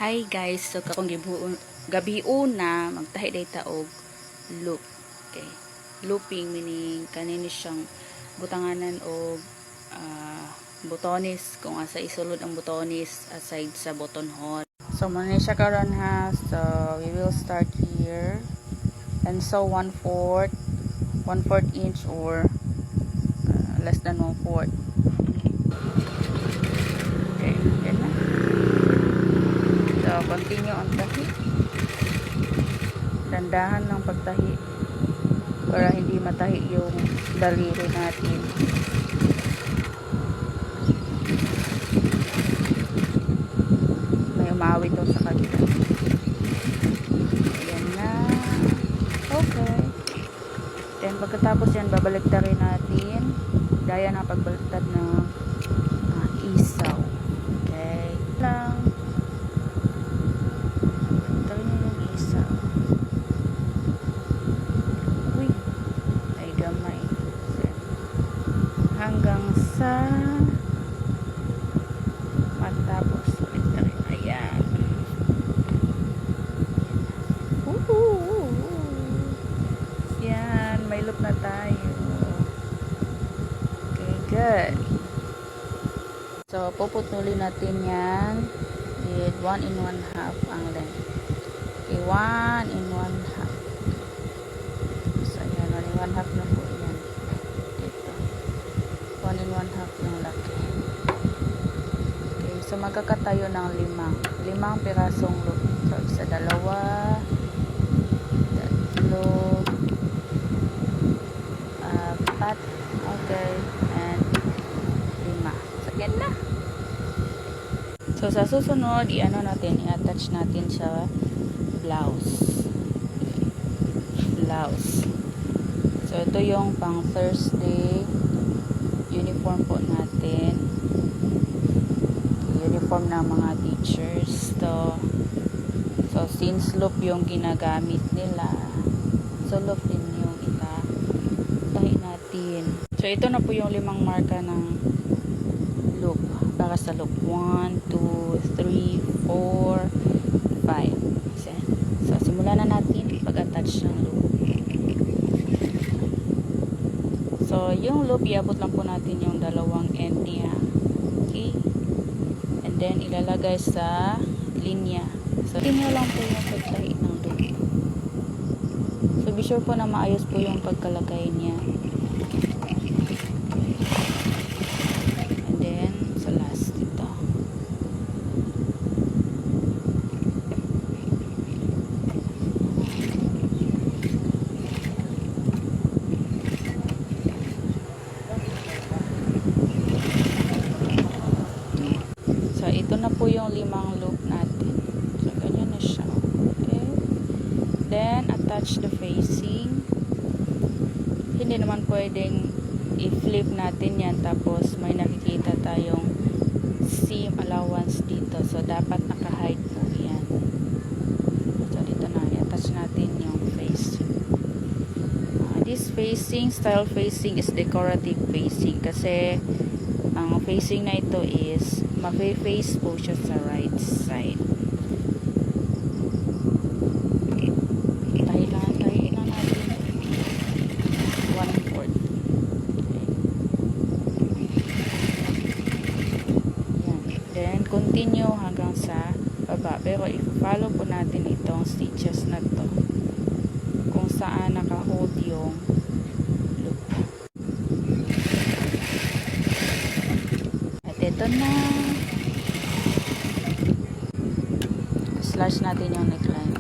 Hi guys, so kakong gabiun na magtahi day taog loop. Okay. Looping meaning kanini siyang butanganan og butonis kung asa isulod ang butonis aside sa button hole. So muna siya karon ha. So we will start here and so 1/4 inch or less than 1/4. Okay, yan na. So, continue ang tahi. Dandahan ng pagtahi para hindi matahi yung daliri natin. May umawit doon sa kabila. Ayan na. Okay. Then, pagkatapos yan, babaliktarin natin. Daya na pagbaliktad ng isaw. Okay. Lang. Hanggang sa matapos ulit na rin. Ayan. Yan. May loop na tayo. Okay, good. So, puputulin natin yan with 1 1/2 ang length. Okay, 1 1/2. So, ayan. 1 1/2 na po yan. 1 1/2 yung laki. Okay, so magkakatayo ng 5 pirasong loop. So, isa, dalawa, tatlo, apat, okay, and 5. So, yan na. So, sa susunod, i-attach natin sa blouse. So, ito yung pang Thursday uniform po natin, uniform ng mga teachers. So since loop yung ginagamit nila, so loop din yung itahi natin. So ito na po yung 5 marka ng loop para sa loop 1, 2, 3, 4, 5. So simulan na natin pag-attach ng loop. So, yung loop, iabot lang po natin yung dalawang end niya. Okay? And then, ilalagay sa linya. So, linya lang po yung pagtahi ng loop. So, be sure po na maayos po yung pagkalagay niya. And then, sa last, ito. Ito na po yung 5 loop natin. So, ganyan na siya. Okay. Then, attach the facing. Hindi naman pwedeng i-flip natin yan. Tapos, may nakikita tayong seam allowance dito. So, dapat naka-hide po yan. So, dito na. I-attach natin yung facing. This facing, style facing is decorative facing. Kasi, ang facing na ito is ma-face po siya sa right side. Tahi na natin 1/4. Yan. Then, continue hanggang sa baba. Pero, i-follow po natin itong stitches na to kung saan naka-hold yung loop. At ito na. Slash natin yung neckline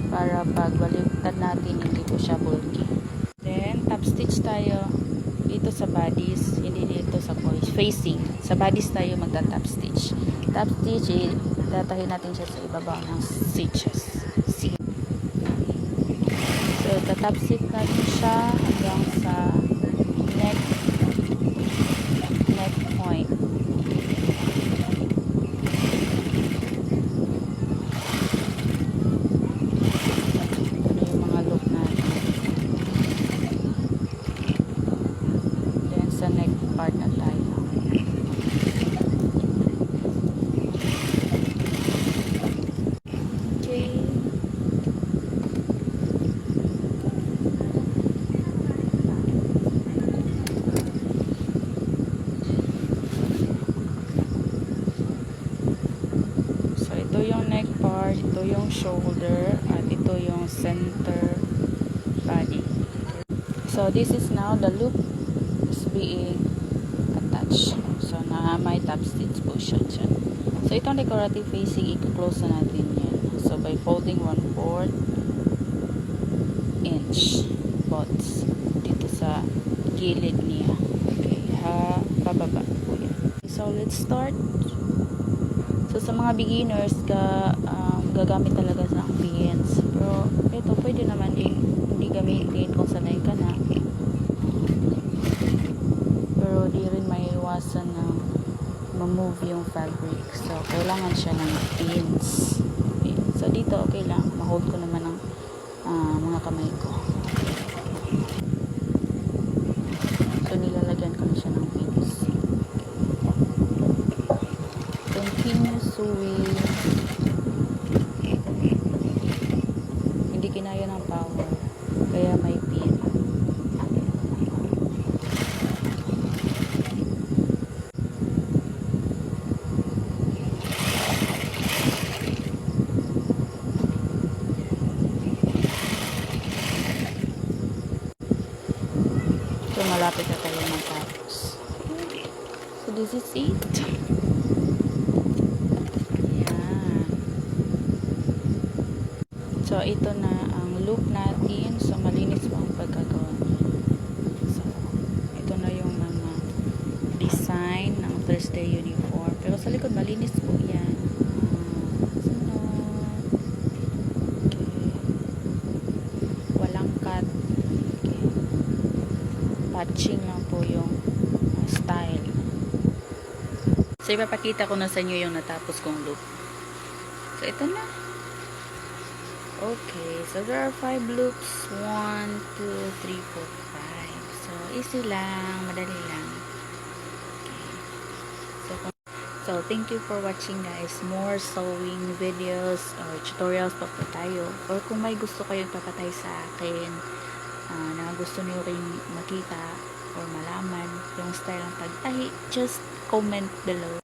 para pag baliktad natin hindi po siya bulky. Then top stitch tayo dito sa bodies, hindi dito sa facing. Sa bodies tayo magta-top stitch. Top stitch, tatahin natin siya sa ibabaw ng stitches. So top stitch natin siya hanggang sa neck point. Part na tayo. part, ito yung shoulder, at ito yung center body. So this is now the loop is being attached. So may top stitch po siya dyan. So itong decorative facing, i-close na natin yan. So by folding 1/4 inch bots dito sa gilid niya. Okay, bababa po yan. So let's start. So sa mga beginners, gagamit talaga sa pins. Pero ito pwede naman hindi gamitin kung sanay ka na. Pero di rin may iwasan na ma-move yung fabric. So kailangan siya ng pins. Okay. So dito okay lang. Ma-hold ko naman ng mga kamay ko. So nilalagyan ko na siya ng pins. Continue sewing. Hindi kinaya ng power. Kaya may pin. So malapit na tayo matapos. So this is it. So, ito na ang look natin. So, malinis po ang pagkagawa niya. So, ito na yung mga design ng Thursday uniform. Pero sa likod, malinis po yan. Sunod. Okay. Walang cut. Okay. Patching lang po yung style. So, ipapakita ko na sa inyo yung natapos kong look. So, ito na. Okay, so there are 5 loops. 1, 2, 3, 4, 5. So, easy lang. Madali lang. Okay. So, thank you for watching guys. More sewing videos or tutorials pa po tayo. Or kung may gusto kayong papatay sa akin, na gusto niyo rin makita or malaman yung style ng pag-tahi, just comment below.